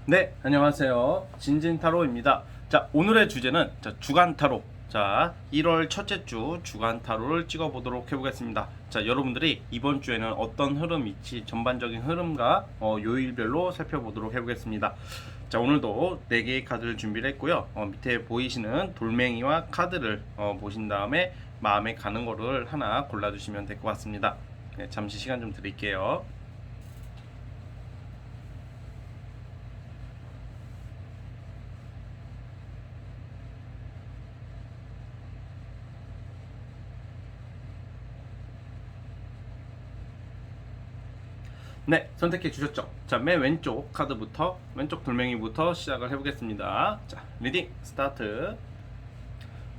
네, 안녕하세요. 진진타로입니다. 자, 오늘의 주제는 주간타로. 자, 1월 첫째 주 주간타로를 찍어보도록 해보겠습니다. 자, 여러분들이 이번 주에는 어떤 흐름일지 전반적인 흐름과 요일별로 살펴보도록 해보겠습니다. 자, 오늘도 4개의 카드를 준비를 했고요. 밑에 보이시는 돌멩이와 카드를 보신 다음에 마음에 가는 거를 하나 골라주시면 될 것 같습니다. 네, 잠시 시간 좀 드릴게요. 네, 선택해 주셨죠? 자, 맨 왼쪽 카드부터, 왼쪽 돌멩이부터 시작을 해보겠습니다. 자, 리딩 스타트.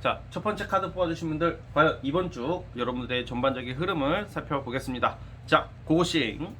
자, 첫 번째 카드 뽑아주신 분들, 과연 이번 주 여러분들의 전반적인 흐름을 살펴보겠습니다. 자, 고고싱.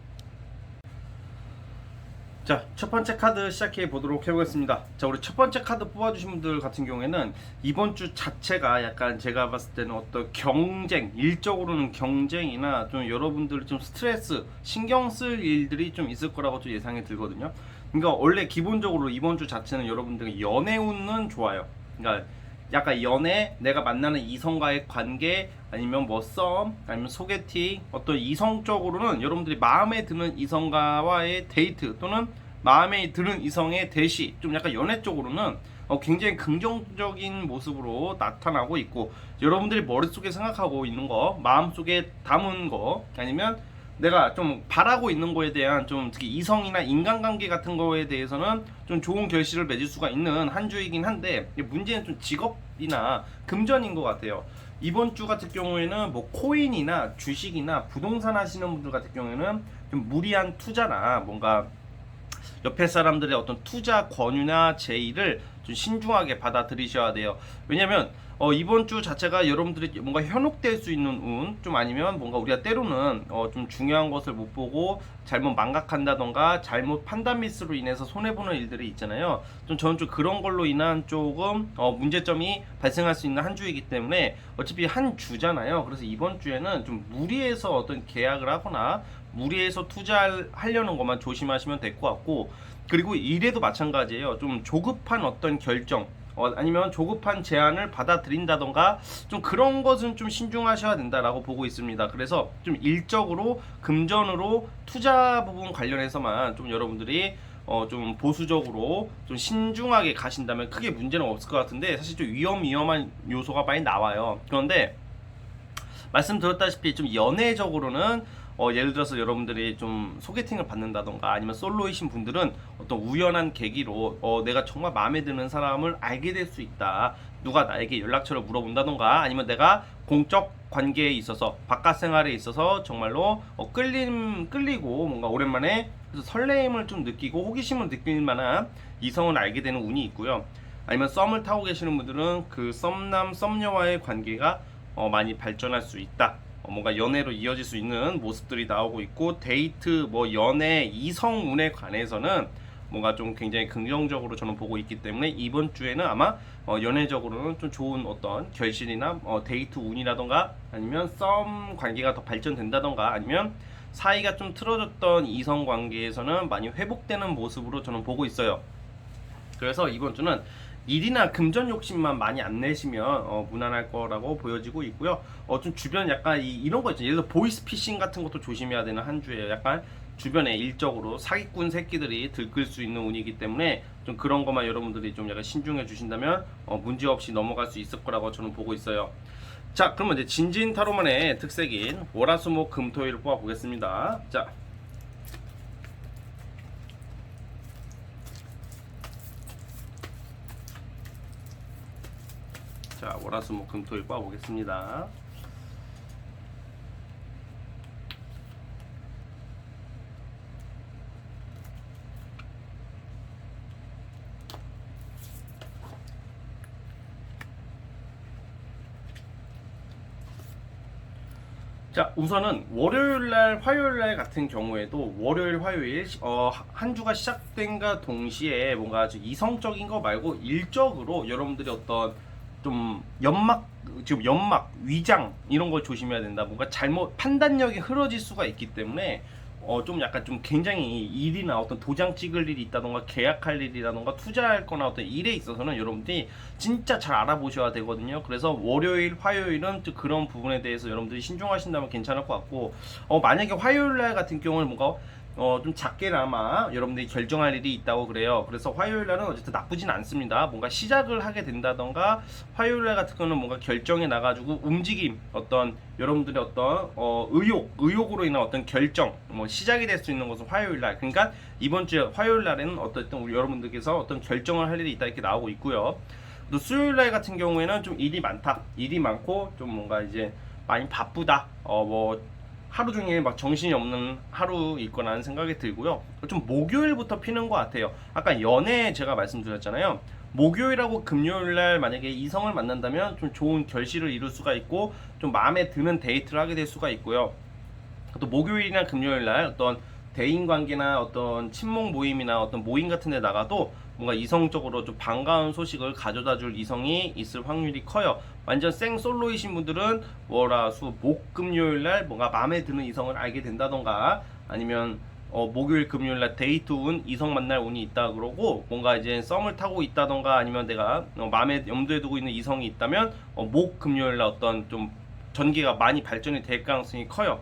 자, 첫 번째 카드 시작해 보도록 해보겠습니다. 자, 우리 첫 번째 카드 뽑아주신 분들 같은 경우에는 이번 주 자체가 약간 제가 봤을 때는 어떤 경쟁, 일적으로는 경쟁이나 좀 여러분들 좀 스트레스, 신경 쓸 일들이 좀 있을 거라고 좀 예상이 들거든요. 그러니까 원래 기본적으로 이번 주 자체는 여러분들 연애운은 좋아요. 그러니까 약간 연애, 내가 만나는 이성과의 관계, 아니면 뭐 썸, 아니면 소개팅, 어떤 이성적으로는 여러분들이 마음에 드는 이성과의 데이트 또는 마음에 드는 이성의 대시, 좀 약간 연애 쪽으로는 굉장히 긍정적인 모습으로 나타나고 있고, 여러분들이 머릿속에 생각하고 있는 거, 마음속에 담은 거, 아니면 내가 좀 바라고 있는 거에 대한 좀 특히 이성이나 인간관계 같은 거에 대해서는 좀 좋은 결실을 맺을 수가 있는 한 주이긴 한데, 문제는 좀 직업이나 금전인 것 같아요. 이번 주 같은 경우에는 뭐 코인이나 주식이나 부동산 하시는 분들 같은 경우에는 좀 무리한 투자나 뭔가 옆에 사람들의 어떤 투자 권유나 제의를 좀 신중하게 받아들이셔야 돼요. 왜냐면 이번 주 자체가 여러분들이 뭔가 현혹될 수 있는 운, 좀 아니면 뭔가 우리가 때로는 좀 중요한 것을 못 보고 잘못 망각한다던가 잘못 판단 미스로 인해서 손해보는 일들이 있잖아요. 좀 저는 좀 그런 걸로 인한 조금 문제점이 발생할 수 있는 한 주이기 때문에, 어차피 한 주잖아요. 그래서 이번 주에는 좀 무리해서 어떤 계약을 하거나 무리해서 투자하려는 것만 조심하시면 될 것 같고, 그리고 일에도 마찬가지예요. 좀 조급한 어떤 결정, 아니면 조급한 제안을 받아들인다던가 좀 그런 것은 좀 신중하셔야 된다라고 보고 있습니다. 그래서 좀 일적으로 금전으로 투자 부분 관련해서만 좀 여러분들이 좀 보수적으로 좀 신중하게 가신다면 크게 문제는 없을 것 같은데, 사실 좀 위험한 요소가 많이 나와요. 그런데 말씀드렸다시피 좀 연애적으로는 예를 들어서 여러분들이 좀 소개팅을 받는다던가 아니면 솔로이신 분들은 어떤 우연한 계기로 내가 정말 마음에 드는 사람을 알게 될 수 있다. 누가 나에게 연락처를 물어본다던가, 아니면 내가 공적 관계에 있어서 바깥 생활에 있어서 정말로 끌리고 뭔가 오랜만에 그래서 설레임을 좀 느끼고 호기심을 느낄 만한 이성을 알게 되는 운이 있고요. 아니면 썸을 타고 계시는 분들은 그 썸남 썸녀와의 관계가 많이 발전할 수 있다. 뭔가 연애로 이어질 수 있는 모습들이 나오고 있고, 데이트, 뭐 연애, 이성운에 관해서는 뭔가 좀 굉장히 긍정적으로 저는 보고 있기 때문에 이번 주에는 아마 연애적으로는 좀 좋은 어떤 결실이나 데이트 운이라던가, 아니면 썸 관계가 더 발전된다던가, 아니면 사이가 좀 틀어졌던 이성 관계에서는 많이 회복되는 모습으로 저는 보고 있어요. 그래서 이번 주는 일이나 금전 욕심만 많이 안 내시면 무난할 거라고 보여지고 있고요. 좀 주변 약간 이런 거 있죠. 예를 들어 보이스피싱 같은 것도 조심해야 되는 한 주예요. 약간 주변에 일적으로 사기꾼 새끼들이 들끓 수 있는 운이기 때문에 좀 그런 것만 여러분들이 좀 약간 신중해 주신다면 문제 없이 넘어갈 수 있을 거라고 저는 보고 있어요. 자, 그러면 이제 진진타로만의 특색인 월화수목금토일을 뽑아 보겠습니다. 자, 월화수목금토일 뽑아 보겠습니다. 자, 우선은 월요일날, 화요일날 같은 경우에도 월요일, 화요일 한 주가 시작된과 동시에 뭔가 아주 이성적인 거 말고 일적으로 여러분들이 어떤 좀 연막, 위장 이런 걸 조심해야 된다. 뭔가 잘못 판단력이 흐려질 수가 있기 때문에 좀 약간 좀 굉장히 일이나 어떤 도장 찍을 일이 있다던가 계약할 일이라던가 투자할 거나 어떤 일에 있어서는 여러분들이 진짜 잘 알아보셔야 되거든요. 그래서 월요일, 화요일은 또 그런 부분에 대해서 여러분들이 신중하신다면 괜찮을 것 같고, 만약에 화요일 날 같은 경우는 뭔가 좀 작게나마 여러분들이 결정할 일이 있다고 그래요. 그래서 화요일 날은 어쨌든 나쁘진 않습니다. 뭔가 시작을 하게 된다던가, 화요일 날 같은 거는 뭔가 결정에 나가지고 움직임, 어떤 여러분들의 어떤 의욕으로 인한 어떤 결정, 뭐 시작이 될 수 있는 것은 화요일 날. 그러니까 이번 주 화요일 날에는 어쨌든 우리 여러분들께서 어떤 결정을 할 일이 있다 이렇게 나오고 있고요. 또 수요일 날 같은 경우에는 좀 일이 많다, 일이 많고 좀 뭔가 이제 많이 바쁘다, 뭐 하루 종일 막 정신이 없는 하루일 거라는 생각이 들고요. 좀 목요일부터 피는 것 같아요. 아까 연애 제가 말씀드렸잖아요. 목요일하고 금요일날 만약에 이성을 만난다면 좀 좋은 결실을 이룰 수가 있고 좀 마음에 드는 데이트를 하게 될 수가 있고요. 또 목요일이나 금요일날 어떤 대인 관계나 어떤 친목 모임이나 어떤 모임 같은 데 나가도 뭔가 이성적으로 좀 반가운 소식을 가져다 줄 이성이 있을 확률이 커요. 완전 생 솔로이신 분들은 월화수 목 금요일날 뭔가 마음에 드는 이성을 알게 된다던가, 아니면 목요일 금요일날 데이트 운, 이성 만날 운이 있다 그러고 뭔가 이제 썸을 타고 있다던가, 아니면 내가 마음에 염두에 두고 있는 이성이 있다면 목 금요일날 어떤 좀 전개가 많이 발전이 될 가능성이 커요.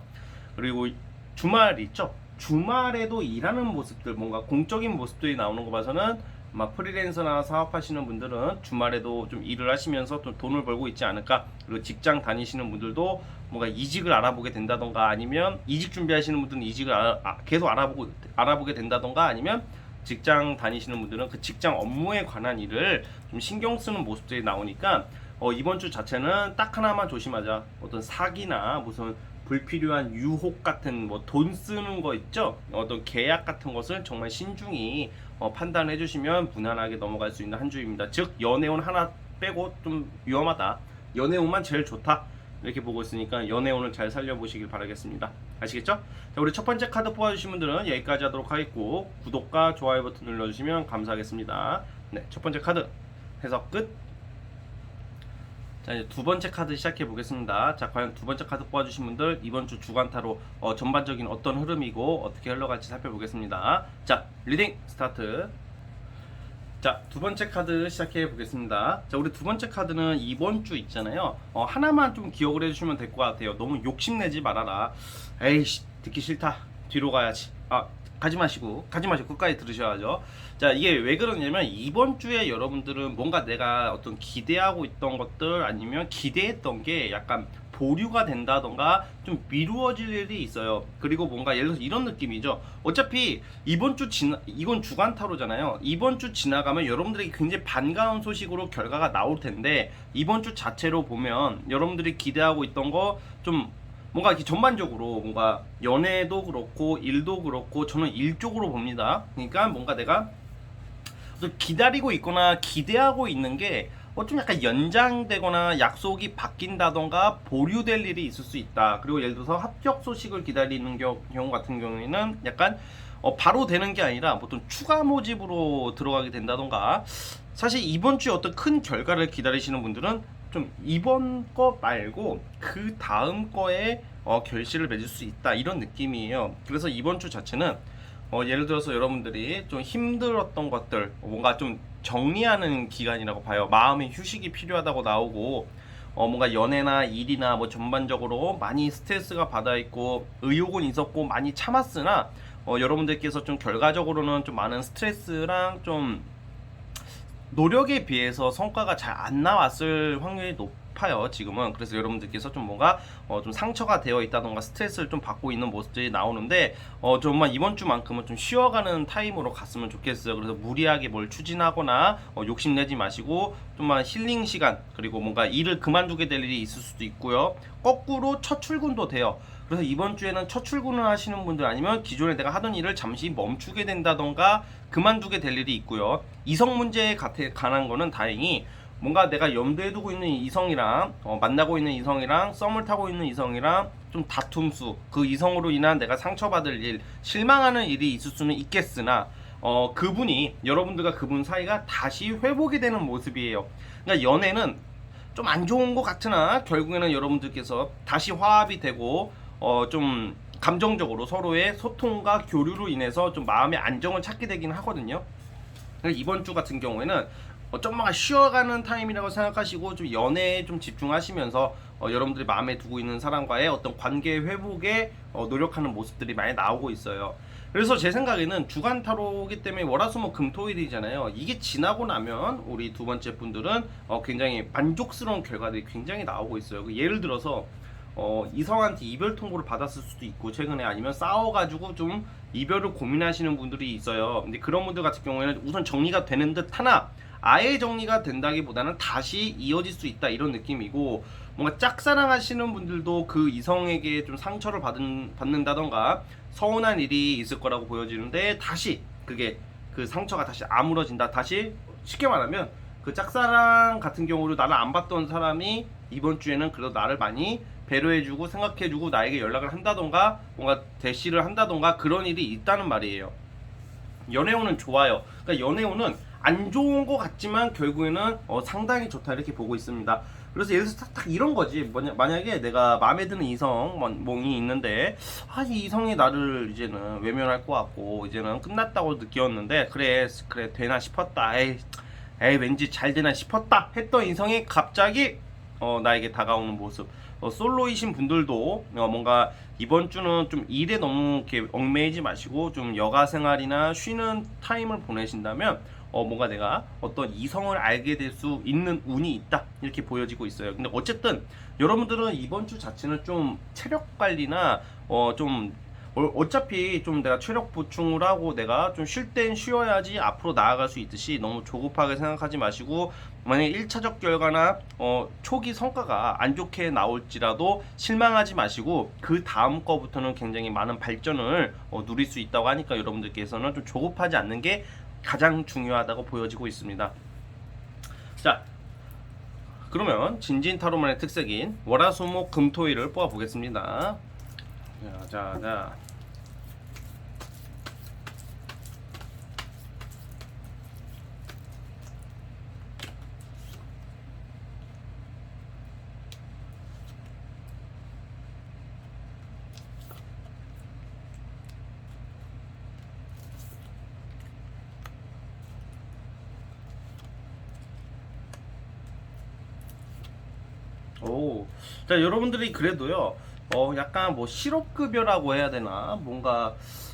그리고 주말 있죠. 주말에도 일하는 모습들, 뭔가 공적인 모습들이 나오는 거 봐서는 막 프리랜서나 사업하시는 분들은 주말에도 좀 일을 하시면서 좀 돈을 벌고 있지 않을까. 그리고 직장 다니시는 분들도 뭔가 이직을 알아보게 된다던가, 아니면 이직 준비하시는 분들은 이직을 계속 알아보게 된다던가, 아니면 직장 다니시는 분들은 그 직장 업무에 관한 일을 좀 신경 쓰는 모습들이 나오니까 이번 주 자체는 딱 하나만 조심하자. 어떤 사기나 무슨 불필요한 유혹 같은 뭐 돈 쓰는 거 있죠? 어떤 계약 같은 것을 정말 신중히 판단해 주시면 무난하게 넘어갈 수 있는 한 주입니다. 즉 연애운 하나 빼고 좀 위험하다, 연애운만 제일 좋다, 이렇게 보고 있으니까 연애운을 잘 살려보시길 바라겠습니다. 아시겠죠? 자, 우리 첫 번째 카드 뽑아주신 분들은 여기까지 하도록 하겠고, 구독과 좋아요 버튼 눌러주시면 감사하겠습니다. 네, 첫 번째 카드 해석 끝. 자, 이제 두 번째 카드 시작해 보겠습니다. 자, 과연 두 번째 카드 뽑아주신 분들 이번 주 주간타로 전반적인 어떤 흐름이고 어떻게 흘러갈지 살펴보겠습니다. 자, 리딩 스타트. 자, 두 번째 카드 시작해 보겠습니다. 자, 우리 두 번째 카드는 이번 주 있잖아요. 하나만 좀 기억을 해주시면 될 것 같아요. 너무 욕심내지 말아라. 에이씨, 듣기 싫다, 뒤로 가야지. 가지 마시고 끝까지 들으셔야죠. 자, 이게 왜 그러냐면 이번 주에 여러분들은 뭔가 내가 어떤 기대하고 있던 것들, 아니면 기대했던 게 약간 보류가 된다던가 좀 미루어질 일이 있어요. 그리고 뭔가 예를 들어서 이런 느낌이죠. 어차피 이건 주간타로잖아요. 이번 주 지나가면 여러분들에게 굉장히 반가운 소식으로 결과가 나올 텐데, 이번 주 자체로 보면 여러분들이 기대하고 있던 거 좀 뭔가 이렇게 전반적으로 뭔가 연애도 그렇고 일도 그렇고 저는 일 쪽으로 봅니다. 그러니까 뭔가 내가 기다리고 있거나 기대하고 있는 게 좀 약간 연장되거나 약속이 바뀐다던가 보류될 일이 있을 수 있다. 그리고 예를 들어서 합격 소식을 기다리는 경우 같은 경우에는 약간 바로 되는 게 아니라 보통 추가 모집으로 들어가게 된다던가, 사실 이번 주에 어떤 큰 결과를 기다리시는 분들은 좀 이번 거 말고 그 다음 거에 결실을 맺을 수 있다, 이런 느낌이에요. 그래서 이번 주 자체는 예를 들어서 여러분들이 좀 힘들었던 것들 뭔가 좀 정리하는 기간이라고 봐요. 마음의 휴식이 필요하다고 나오고, 뭔가 연애나 일이나 뭐 전반적으로 많이 스트레스가 받아 있고 의욕은 있었고 많이 참았으나 여러분들께서 좀 결과적으로는 좀 많은 스트레스랑 좀 노력에 비해서 성과가 잘 안 나왔을 확률이 높아요, 지금은. 그래서 여러분들께서 좀 뭔가 좀 상처가 되어 있다던가 스트레스를 좀 받고 있는 모습들이 나오는데, 정말 이번 주만큼은 좀 쉬어가는 타임으로 갔으면 좋겠어요. 그래서 무리하게 뭘 추진하거나 욕심내지 마시고 좀만 힐링 시간, 그리고 뭔가 일을 그만두게 될 일이 있을 수도 있고요. 거꾸로 첫 출근도 돼요. 그래서 이번 주에는 첫 출근을 하시는 분들, 아니면 기존에 내가 하던 일을 잠시 멈추게 된다던가 그만두게 될 일이 있고요. 이성 문제에 관한 거는 다행히 뭔가 내가 염두에 두고 있는 이성이랑 만나고 있는 이성이랑 썸을 타고 있는 이성이랑 좀 다툼수, 그 이성으로 인한 내가 상처받을 일, 실망하는 일이 있을 수는 있겠으나 그분이, 여러분들과 그분 사이가 다시 회복이 되는 모습이에요. 그러니까 연애는 좀 안 좋은 것 같으나 결국에는 여러분들께서 다시 화합이 되고 좀 감정적으로 서로의 소통과 교류로 인해서 좀 마음의 안정을 찾게 되긴 하거든요. 이번 주 같은 경우에는 좀만 쉬어가는 타임이라고 생각하시고 좀 연애에 좀 집중하시면서 여러분들이 마음에 두고 있는 사람과의 어떤 관계 회복에 노력하는 모습들이 많이 나오고 있어요. 그래서 제 생각에는 주간 타로이기 때문에 월화수목 금토일이잖아요. 이게 지나고 나면 우리 두 번째 분들은 굉장히 만족스러운 결과들이 굉장히 나오고 있어요. 예를 들어서 이성한테 이별 통보를 받았을 수도 있고 최근에, 아니면 싸워가지고 좀 이별을 고민하시는 분들이 있어요. 근데 그런 분들 같은 경우에는 우선 정리가 되는 듯 하나 아예 정리가 된다기보다는 다시 이어질 수 있다, 이런 느낌이고, 뭔가 짝사랑하시는 분들도 그 이성에게 좀 상처를 받는다던가 서운한 일이 있을 거라고 보여지는데, 다시 그게 그 상처가 다시 아물어진다. 다시 쉽게 말하면 그 짝사랑 같은 경우로 나를 안 봤던 사람이 이번 주에는 그래도 나를 많이 배려해주고 생각해주고 나에게 연락을 한다던가 뭔가 대시를 한다던가 그런 일이 있다는 말이에요. 연애운은 좋아요. 그러니까 연애운은 안 좋은 것 같지만 결국에는 상당히 좋다, 이렇게 보고 있습니다. 그래서 예를 들어서 딱 이런 거지. 만약에 내가 마음에 드는 이성이 있는데 이 이성이 나를 이제는 외면할 것 같고 이제는 끝났다고 느꼈는데 그래 되나 싶었다. 에이 왠지 잘 되나 싶었다 했던 이성이 갑자기 나에게 다가오는 모습. 솔로이신 분들도 뭔가 이번 주는 좀 일에 너무 이렇게 얽매이지 마시고 좀 여가 생활이나 쉬는 타임을 보내신다면 뭔가 내가 어떤 이성을 알게 될 수 있는 운이 있다, 이렇게 보여지고 있어요. 근데 어쨌든 여러분들은 이번 주 자체는 좀 체력 관리나 좀 어차피 좀 내가 체력 보충을 하고 내가 좀 쉴 땐 쉬어야지 앞으로 나아갈 수 있듯이 너무 조급하게 생각하지 마시고, 만약에 1차적 결과나 초기 성과가 안 좋게 나올지라도 실망하지 마시고 그 다음 거부터는 굉장히 많은 발전을 누릴 수 있다고 하니까 여러분들께서는 좀 조급하지 않는 게 가장 중요하다고 보여지고 있습니다. 자, 그러면 진진타로만의 특색인 월화수목 금토일을 뽑아보겠습니다. 자. 자, 여러분들이 그래도요, 약간 뭐 실업급여라고 해야 되나, 뭔가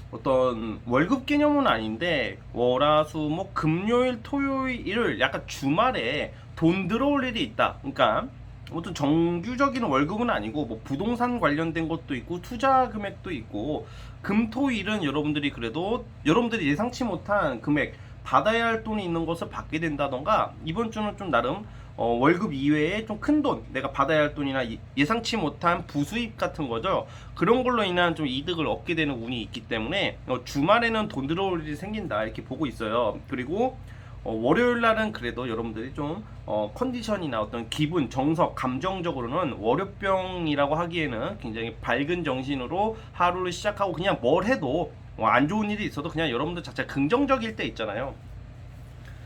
어떤 월급 개념은 아닌데 월화수목 금요일 토요일을 약간 주말에 돈 들어올 일이 있다. 그러니까 어떤 정규적인 월급은 아니고 뭐 부동산 관련된 것도 있고 투자 금액도 있고, 금토일은 여러분들이 그래도 여러분들이 예상치 못한 금액 받아야 할 돈이 있는 것을 받게 된다던가, 이번 주는 좀 나름 월급 이외에 좀 큰 돈, 내가 받아야 할 돈이나 예상치 못한 부수입 같은 거죠. 그런 걸로 인한 좀 이득을 얻게 되는 운이 있기 때문에 주말에는 돈 들어올 일이 생긴다, 이렇게 보고 있어요. 그리고 월요일 날은 그래도 여러분들이 좀 컨디션이나 어떤 기분, 정석, 감정적으로는 월요병이라고 하기에는 굉장히 밝은 정신으로 하루를 시작하고 그냥 뭘 해도 안 좋은 일이 있어도 그냥 여러분들 자체가 긍정적일 때 있잖아요.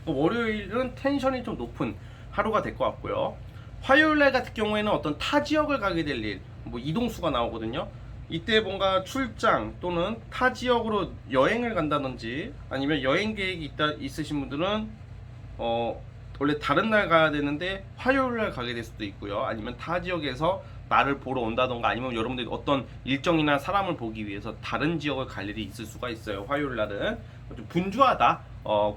월요일은 텐션이 좀 높은 하루가 될 것 같고요. 화요일날 같은 경우에는 어떤 타 지역을 가게 될 일, 뭐 이동수가 나오거든요. 이때 뭔가 출장 또는 타 지역으로 여행을 간다든지, 아니면 여행 계획이 있으신 분들은 원래 다른 날 가야 되는데 화요일날 가게 될 수도 있고요. 아니면 타 지역에서 나를 보러 온다던가, 아니면 여러분들이 어떤 일정이나 사람을 보기 위해서 다른 지역을 갈 일이 있을 수가 있어요. 화요일날은 좀 분주하다,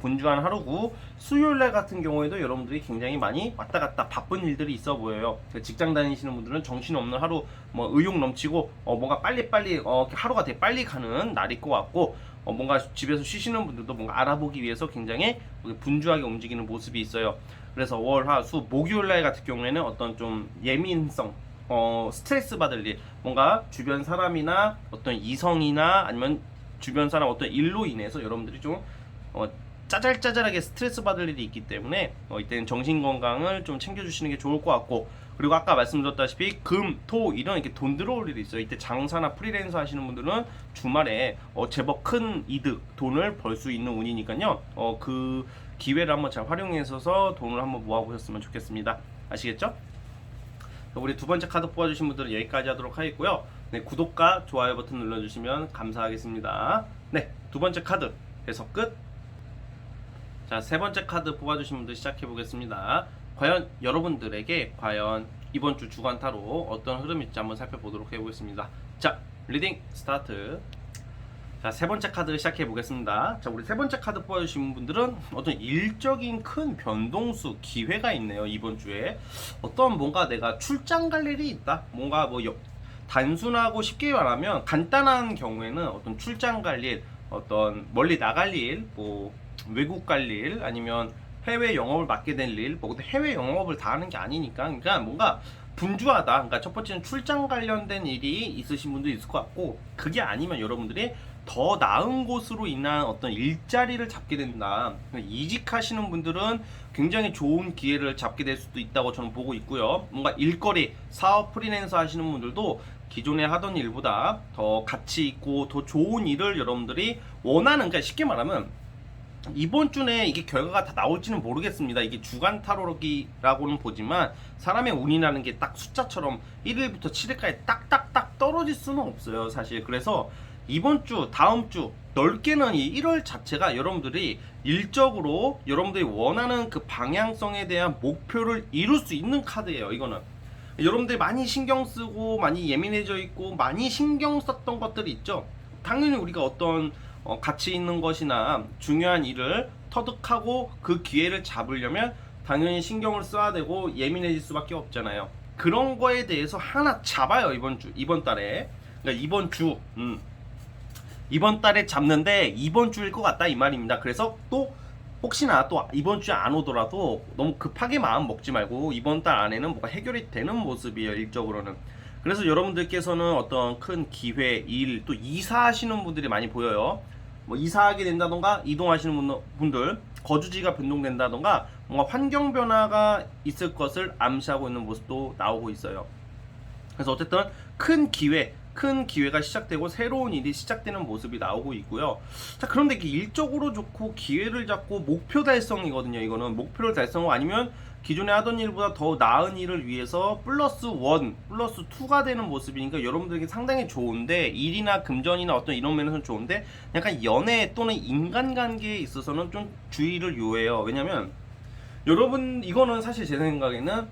분주한 하루고, 수요일날 같은 경우에도 여러분들이 굉장히 많이 왔다 갔다 바쁜 일들이 있어 보여요. 직장 다니시는 분들은 정신없는 하루, 뭐 의욕 넘치고 뭔가 빨리빨리 하루가 되게 빨리 가는 날일 것 같고, 뭔가 집에서 쉬시는 분들도 뭔가 알아보기 위해서 굉장히 분주하게 움직이는 모습이 있어요. 그래서 월, 화, 수, 목요일날 같은 경우에는 어떤 좀 예민성, 스트레스 받을 일, 뭔가 주변 사람이나 어떤 이성이나 아니면 주변 사람 어떤 일로 인해서 여러분들이 좀 짜잘짜잘하게 스트레스 받을 일이 있기 때문에 이때는 정신 건강을 좀 챙겨주시는 게 좋을 것 같고, 그리고 아까 말씀드렸다시피 금, 토, 일은 이렇게 돈 들어올 일이 있어요. 이때 장사나 프리랜서 하시는 분들은 주말에 제법 큰 이득, 돈을 벌 수 있는 운이니까요. 그 기회를 한번 잘 활용해서 돈을 한번 모아보셨으면 좋겠습니다. 아시겠죠? 우리 두 번째 카드 뽑아주신 분들은 여기까지 하도록 하겠고요. 네, 구독과 좋아요 버튼 눌러주시면 감사하겠습니다. 네, 두 번째 카드 해석 끝. 자, 세 번째 카드 뽑아주신 분들 시작해 보겠습니다. 과연 여러분들에게 과연 이번 주 주간 타로 어떤 흐름이 있지 한번 살펴보도록 해보겠습니다. 자, 리딩 스타트. 자, 세 번째 카드 시작해 보겠습니다. 자, 우리 세 번째 카드 뽑아주신 분들은 어떤 일적인 큰 변동수 기회가 있네요. 이번 주에 어떤 뭔가 내가 출장 갈 일이 있다. 뭔가 뭐 단순하고 쉽게 말하면 간단한 경우에는 어떤 출장 갈 일, 어떤 멀리 나갈 일, 뭐 외국 갈 일, 아니면 해외 영업을 맡게 될 일, 뭐 근데 해외 영업을 다 하는 게 아니니까, 그러니까 뭔가 분주하다. 그러니까 첫 번째는 출장 관련된 일이 있으신 분도 있을 것 같고, 그게 아니면 여러분들이 더 나은 곳으로 인한 어떤 일자리를 잡게 된다. 이직하시는 분들은 굉장히 좋은 기회를 잡게 될 수도 있다고 저는 보고 있고요. 뭔가 일거리, 사업 프리랜서 하시는 분들도 기존에 하던 일보다 더 가치 있고 더 좋은 일을 여러분들이 원하는, 그러니까 쉽게 말하면 이번 주 내에 이게 결과가 다 나올지는 모르겠습니다. 이게 주간 타로라고는 보지만 사람의 운이라는 게 딱 숫자처럼 1일부터 7일까지 딱딱딱 떨어질 수는 없어요, 사실. 그래서 이번 주, 다음 주 넓게는 이 1월 자체가 여러분들이 일적으로 여러분들이 원하는 그 방향성에 대한 목표를 이룰 수 있는 카드예요. 이거는 여러분들이 많이 신경 쓰고 많이 예민해져 있고 많이 신경 썼던 것들이 있죠. 당연히 우리가 어떤 가치 있는 것이나 중요한 일을 터득하고 그 기회를 잡으려면 당연히 신경을 써야 되고 예민해질 수밖에 없잖아요. 그런 거에 대해서 하나 잡아요. 이번 달에. 그러니까 이번 달에 잡는데 이번 주일 것 같다 이 말입니다. 그래서 또 혹시나 또 이번 주에 안 오더라도 너무 급하게 마음 먹지 말고 이번 달 안에는 뭐가 해결이 되는 모습이에요, 일적으로는. 그래서 여러분들께서는 어떤 큰 기회, 일, 또 이사하시는 분들이 많이 보여요. 뭐 이사하게 된다던가 이동하시는 분들, 거주지가 변동된다던가 뭔가 환경 변화가 있을 것을 암시하고 있는 모습도 나오고 있어요. 그래서 어쨌든 큰 기회가 시작되고 새로운 일이 시작되는 모습이 나오고 있고요. 자, 그런데 이게 일적으로 좋고 기회를 잡고 목표 달성이거든요. 이거는 목표를 달성하고 아니면 기존에 하던 일보다 더 나은 일을 위해서 플러스 1, 플러스 2가 되는 모습이니까 여러분들에게 상당히 좋은데, 일이나 금전이나 어떤 이런 면에서는 좋은데 약간 연애 또는 인간관계에 있어서는 좀 주의를 요해요. 왜냐면 여러분, 이거는 사실 제 생각에는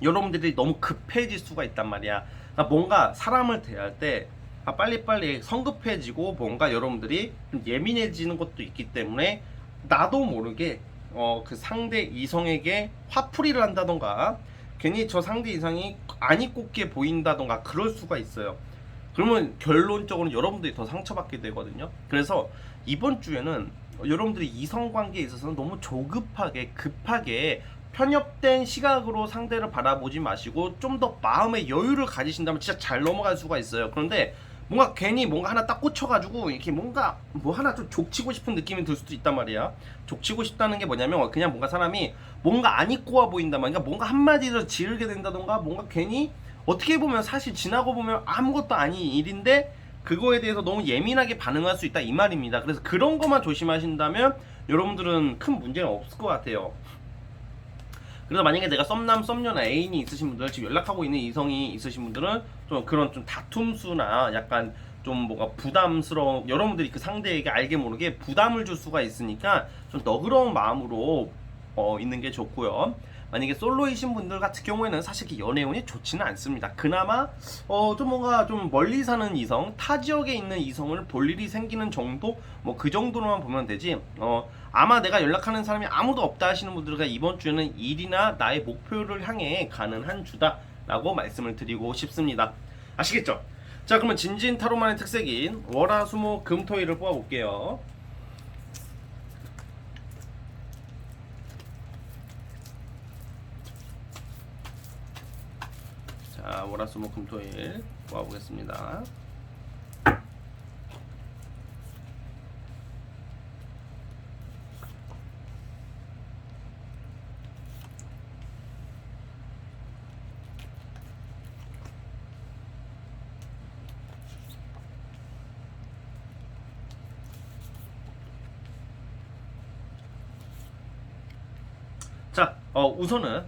여러분들이 너무 급해질 수가 있단 말이야. 그러니까 뭔가 사람을 대할 때 빨리빨리 성급해지고 뭔가 여러분들이 좀 예민해지는 것도 있기 때문에 나도 모르게 그 상대 이성에게 화풀이를 한다던가 괜히 저 상대 이성이 안이 꼽게 보인다던가 그럴 수가 있어요. 그러면 결론적으로 여러분들이 더 상처받게 되거든요. 그래서 이번 주에는 여러분들이 이성관계에 있어서는 너무 조급하게 급하게 편협된 시각으로 상대를 바라보지 마시고 좀 더 마음의 여유를 가지신다면 진짜 잘 넘어갈 수가 있어요. 그런데 뭔가 괜히 뭔가 하나 딱 꽂혀가지고 이렇게 뭔가 뭐 하나 좀 족치고 싶은 느낌이 들 수도 있단 말이야. 족치고 싶다는 게 뭐냐면 그냥 뭔가 사람이 뭔가 안 입고 와 보인단 말이야. 뭔가 한마디를 지르게 된다던가 뭔가 괜히 어떻게 보면 사실 지나고 보면 아무것도 아닌 일인데 그거에 대해서 너무 예민하게 반응할 수 있다 이 말입니다. 그래서 그런 것만 조심하신다면 여러분들은 큰 문제는 없을 것 같아요. 그래서 만약에 내가 썸남, 썸녀나 애인이 있으신 분들, 지금 연락하고 있는 이성이 있으신 분들은 좀 그런 좀 다툼수나 약간 좀 뭐가 부담스러운, 여러분들이 그 상대에게 알게 모르게 부담을 줄 수가 있으니까 좀 너그러운 마음으로 있는 게 좋고요. 만약에 솔로이신 분들 같은 경우에는 사실 연애운이 좋지는 않습니다. 그나마 좀 뭔가 좀 멀리 사는 이성, 타 지역에 있는 이성을 볼 일이 생기는 정도, 뭐 그 정도로만 보면 되지. 아마 내가 연락하는 사람이 아무도 없다 하시는 분들과 이번 주에는 일이나 나의 목표를 향해 가는 한 주다라고 말씀을 드리고 싶습니다. 아시겠죠? 자, 그러면 진진 타로만의 특색인 월화수목 금토일을 뽑아볼게요. 자, 월화수목 금토일 뽑아보겠습니다. 자, 우선은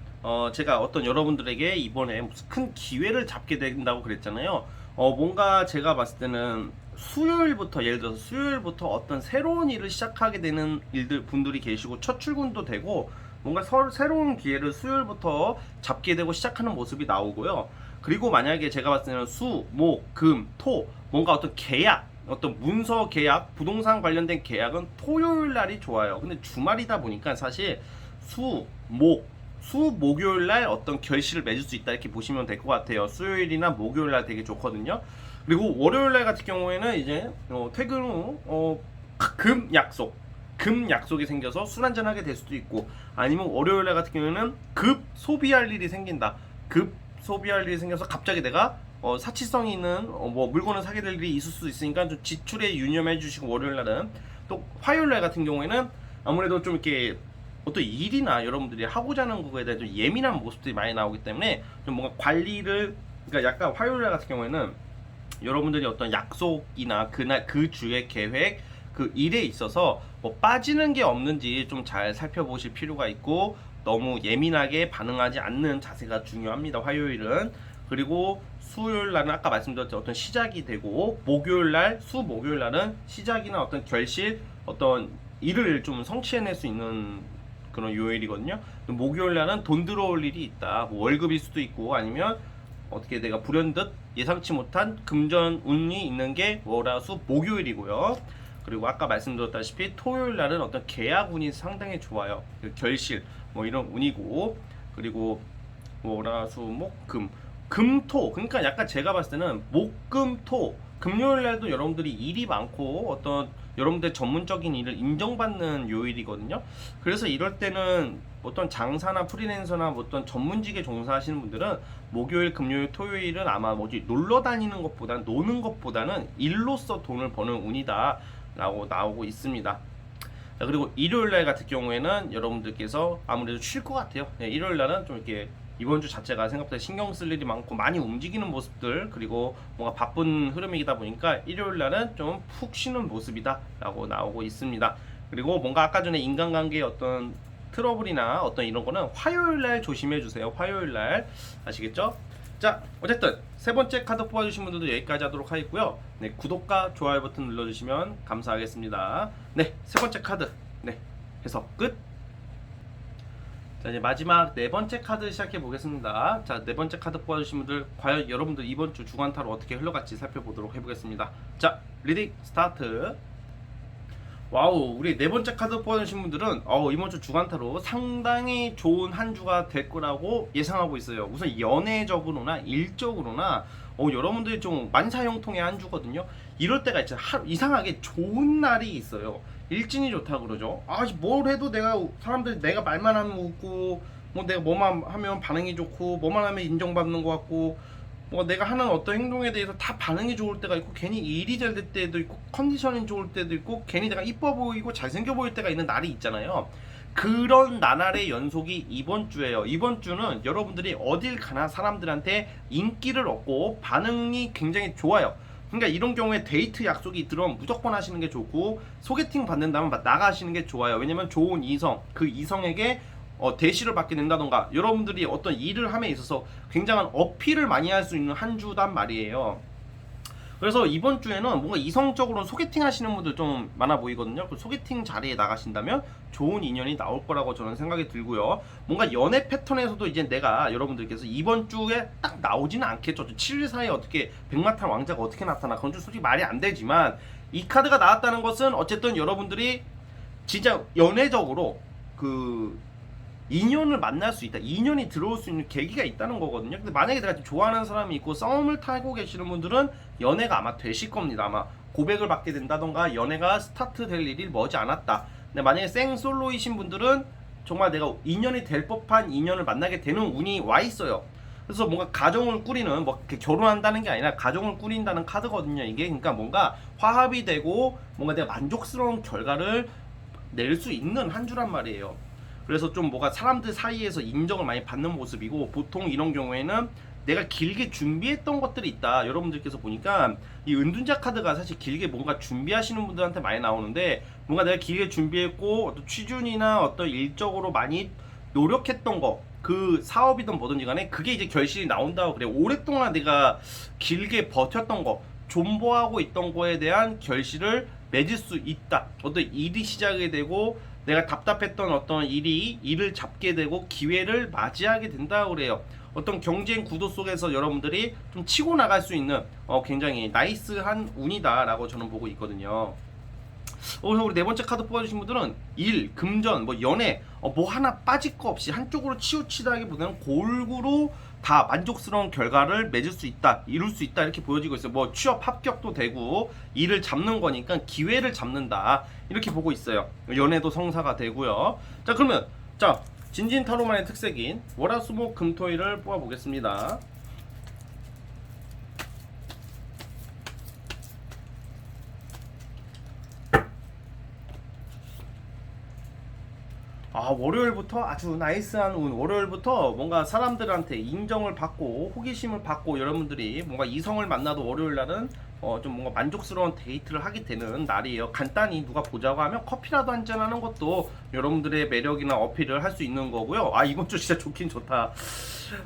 제가 어떤 여러분들에게 이번에 무슨 큰 기회를 잡게 된다고 그랬잖아요. 뭔가 제가 봤을 때는 수요일부터, 예를 들어서 수요일부터 어떤 새로운 일을 시작하게 되는 분들이 계시고, 첫 출근도 되고, 뭔가 새로운 기회를 수요일부터 잡게 되고 시작하는 모습이 나오고요. 그리고 만약에 제가 봤을 때는 수, 목, 금, 토, 뭔가 어떤 계약, 어떤 문서 계약, 부동산 관련된 계약은 토요일 날이 좋아요. 근데 주말이다 보니까 사실 목요일 날 어떤 결실을 맺을 수 있다 이렇게 보시면 될 것 같아요. 수요일이나 목요일 날 되게 좋거든요. 그리고 월요일 날 같은 경우에는 이제 퇴근 후 금 약속이 생겨서 술 한잔 하게 될 수도 있고, 아니면 월요일 날 같은 경우에는 급 소비할 일이 생긴다. 급 소비할 일이 생겨서 갑자기 내가 사치성이 있는 뭐 물건을 사게 될 일이 있을 수 있으니까 좀 지출에 유념해 주시고, 월요일 날은. 또 화요일 날 같은 경우에는 아무래도 좀 이렇게 어떤 일이나 여러분들이 하고자 하는 거에 대해 좀 예민한 모습들이 많이 나오기 때문에 좀 뭔가 관리를, 그러니까 약간 화요일 날 같은 경우에는 여러분들이 어떤 약속이나 그날 그 주의 계획, 그 일에 있어서 뭐 빠지는 게 없는지 좀 잘 살펴보실 필요가 있고, 너무 예민하게 반응하지 않는 자세가 중요합니다, 화요일은. 그리고 수요일 날은 아까 말씀드렸죠, 어떤 시작이 되고, 목요일 날, 목요일 날은 시작이나 어떤 결실, 어떤 일을 좀 성취해낼 수 있는 그런 요일이거든요. 목요일 날은 돈 들어올 일이 있다. 뭐 월급일 수도 있고, 아니면 어떻게 내가 불현듯 예상치 못한 금전 운이 있는 게 월화수 목요일이고요. 그리고 아까 말씀드렸다시피 토요일 날은 어떤 계약 운이 상당히 좋아요. 결실 뭐 이런 운이고, 그리고 월화수목금 금토, 그러니까 약간 제가 봤을 때는 목금토 금요일 날도 여러분들이 일이 많고 어떤 여러분들 전문적인 일을 인정받는 요일이거든요. 그래서 이럴 때는 어떤 장사나 프리랜서나 어떤 전문직에 종사하시는 분들은 목요일, 금요일, 토요일은 아마 뭐지 놀러 다니는 것보다 노는 것보다는 일로서 돈을 버는 운이다 라고 나오고 있습니다. 자, 그리고 일요일 날 같은 경우에는 여러분들께서 아무래도 쉴 것 같아요. 네, 일요일 날은 좀 이렇게 이번 주 자체가 생각보다 신경 쓸 일이 많고 많이 움직이는 모습들, 그리고 뭔가 바쁜 흐름이다 보니까 일요일 날은 좀 푹 쉬는 모습이다 라고 나오고 있습니다. 그리고 뭔가 아까 전에 인간관계의 어떤 트러블이나 어떤 이런 거는 화요일 날 조심해 주세요. 화요일 날. 아시겠죠? 자, 어쨌든 세 번째 카드 뽑아주신 분들도 여기까지 하도록 하겠고요. 네, 구독과 좋아요 버튼 눌러주시면 감사하겠습니다. 네, 세 번째 카드 네, 해석 끝. 자, 이제 마지막 네 번째 카드 시작해 보겠습니다. 자, 네 번째 카드 뽑아주신 분들, 과연 여러분들 이번 주 주간 타로 어떻게 흘러갈지 살펴보도록 해보겠습니다. 자, 리딩 스타트. 와우, 우리 네 번째 카드 뽑아주신 분들은 이번 주 주간 타로 상당히 좋은 한 주가 될 거라고 예상하고 있어요. 우선 연애적으로나 일적으로나 여러분들이 좀 만사형통의 한 주거든요. 이럴 때가 있죠. 이상하게 좋은 날이 있어요. 일진이 좋다 그러죠. 뭘 해도 사람들이 내가 말만 하면 웃고, 뭐 내가 뭐만 하면 반응이 좋고, 뭐만 하면 인정받는 것 같고, 뭐 내가 하는 어떤 행동에 대해서 다 반응이 좋을 때가 있고, 괜히 일이 잘 될 때도 있고, 컨디션이 좋을 때도 있고, 괜히 내가 이뻐 보이고 잘생겨 보일 때가 있는 날이 있잖아요. 그런 나날의 연속이 이번 주예요. 이번 주는 여러분들이 어딜 가나 사람들한테 인기를 얻고 반응이 굉장히 좋아요. 그러니까 이런 경우에 데이트 약속이 들어오면 무조건 하시는 게 좋고, 소개팅 받는다면 나가시는 게 좋아요. 왜냐면 좋은 이성, 그 이성에게 대시를 받게 된다던가, 여러분들이 어떤 일을 함에 있어서 굉장한 어필을 많이 할 수 있는 한 주단 말이에요. 그래서 이번 주에는 뭔가 이성적으로 소개팅 하시는 분들 좀 많아 보이거든요. 그 소개팅 자리에 나가신다면 좋은 인연이 나올 거라고 저는 생각이 들고요. 뭔가 연애 패턴에서도 이제 내가 여러분들께서 이번 주에 딱 나오지는 않겠죠. 7일 사이에 어떻게 백마탄 왕자가 어떻게 나타나, 그건 좀 솔직히 말이 안 되지만, 이 카드가 나왔다는 것은 어쨌든 여러분들이 진짜 연애적으로 그 인연을 만날 수 있다, 인연이 들어올 수 있는 계기가 있다는 거거든요. 근데 만약에 내가 좋아하는 사람이 있고 썸을 타고 계시는 분들은 연애가 아마 되실 겁니다. 아마 고백을 받게 된다던가 연애가 스타트 될 일이 머지 않았다. 근데 만약에 생솔로이신 분들은 정말 내가 인연이 될 법한 인연을 만나게 되는 운이 와 있어요. 그래서 뭔가 가정을 꾸리는, 뭐 결혼한다는 게 아니라 가정을 꾸린다는 카드거든요, 이게. 그러니까 뭔가 화합이 되고 뭔가 내가 만족스러운 결과를 낼 수 있는 한 주란 말이에요. 그래서 좀 뭐가 사람들 사이에서 인정을 많이 받는 모습이고, 보통 이런 경우에는 내가 길게 준비했던 것들이 있다. 여러분들께서 보니까 이 은둔자 카드가 사실 길게 뭔가 준비하시는 분들한테 많이 나오는데, 뭔가 내가 길게 준비했고 어떤 취준이나 어떤 일적으로 많이 노력했던 거, 그 사업이든 뭐든지 간에 그게 이제 결실이 나온다고 그래. 오랫동안 내가 길게 버텼던 거, 존버하고 있던 거에 대한 결실을 맺을 수 있다. 어떤 일이 시작이 되고 내가 답답했던 어떤 일을 잡게 되고 기회를 맞이하게 된다고 그래요. 어떤 경쟁 구도 속에서 여러분들이 좀 치고 나갈 수 있는 굉장히 나이스한 운이다라고 저는 보고 있거든요. 그래서 우리 네 번째 카드 뽑아주신 분들은 일, 금전, 뭐 연애, 뭐 하나 빠질 거 없이 한쪽으로 치우치다기보다는 골고루 다 만족스러운 결과를 맺을 수 있다, 이룰 수 있다 이렇게 보여지고 있어요. 뭐 취업 합격도 되고 일을 잡는 거니까 기회를 잡는다 이렇게 보고 있어요. 연애도 성사가 되고요. 자 그러면 자 진진타로만의 특색인 월화수목금토일을 뽑아보겠습니다. 월요일부터 아주 나이스한 운. 월요일부터 뭔가 사람들한테 인정을 받고 호기심을 받고 여러분들이 뭔가 이성을 만나도 월요일날은 좀 뭔가 만족스러운 데이트를 하게 되는 날이에요. 간단히 누가 보자고 하면 커피라도 한잔하는 것도 여러분들의 매력이나 어필을 할 수 있는 거고요. 이번 주 진짜 좋긴 좋다.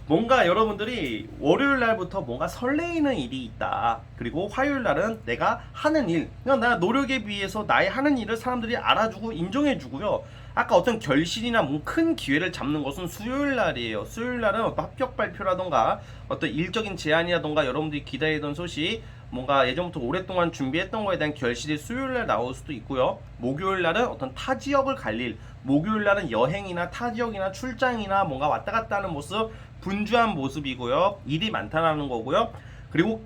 뭔가 여러분들이 월요일날부터 뭔가 설레이는 일이 있다. 그리고 화요일날은 내가 하는 일, 그냥 나 노력에 비해서 나의 하는 일을 사람들이 알아주고 인정해주고요. 아까 어떤 결실이나 뭐 큰 기회를 잡는 것은 수요일 날이에요. 수요일 날은 어떤 합격 발표라던가 어떤 일적인 제안이라던가 여러분들이 기다리던 소식, 뭔가 예전부터 오랫동안 준비했던 거에 대한 결실이 수요일 날 나올 수도 있고요. 목요일 날은 어떤 타 지역을 갈 일, 목요일 날은 여행이나 타 지역이나 출장이나 뭔가 왔다 갔다 하는 모습, 분주한 모습이고요. 일이 많다라는 거고요. 그리고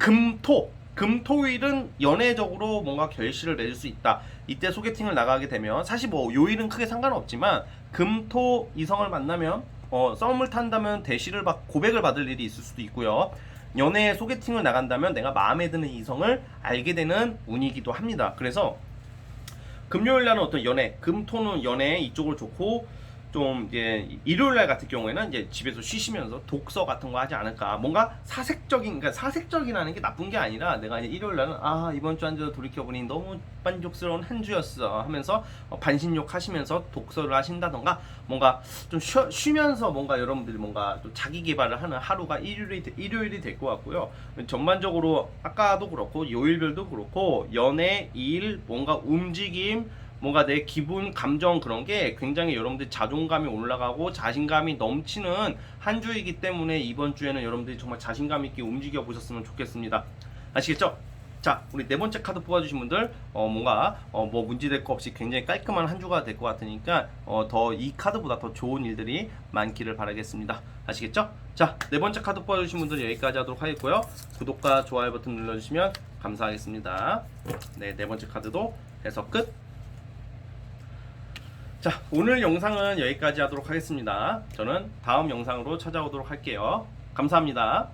금토일은 연애적으로 뭔가 결실을 맺을 수 있다. 이때 소개팅을 나가게 되면 사실 뭐 요일은 크게 상관없지만 금토 이성을 만나면 썸을 탄다면 대시를 고백을 받을 일이 있을 수도 있고요. 연애 소개팅을 나간다면 내가 마음에 드는 이성을 알게 되는 운이기도 합니다. 그래서 금요일 날은 어떤 연애, 금토는 연애 이쪽으로 좋고 좀 이제 일요일 날 같은 경우에는 이제 집에서 쉬시면서 독서 같은 거 하지 않을까. 뭔가 그러니까 사색적이라는 게 나쁜 게 아니라 내가 이제 일요일 날은 이번 주 한 주 돌이켜보니 너무 만족스러운 한 주였어 하면서 반신욕 하시면서 독서를 하신다던가 뭔가 좀 쉬면서 뭔가 여러분들이 뭔가 좀 자기 개발을 하는 하루가 일요일이 될 것 같고요. 전반적으로 아까도 그렇고 요일별도 그렇고 연애, 일, 뭔가 움직임, 뭔가 내 기분, 감정 그런 게 굉장히 여러분들 자존감이 올라가고 자신감이 넘치는 한 주이기 때문에 이번 주에는 여러분들이 정말 자신감 있게 움직여 보셨으면 좋겠습니다. 아시겠죠? 자, 우리 네 번째 카드 뽑아주신 분들 뭔가 뭐 문제될 거 없이 굉장히 깔끔한 한 주가 될 것 같으니까 더 이 카드보다 더 좋은 일들이 많기를 바라겠습니다. 아시겠죠? 자, 네 번째 카드 뽑아주신 분들 여기까지 하도록 하겠고요. 구독과 좋아요 버튼 눌러주시면 감사하겠습니다. 네, 네 번째 카드도 해서 끝. 자, 오늘 영상은 여기까지 하도록 하겠습니다. 저는 다음 영상으로 찾아오도록 할게요. 감사합니다.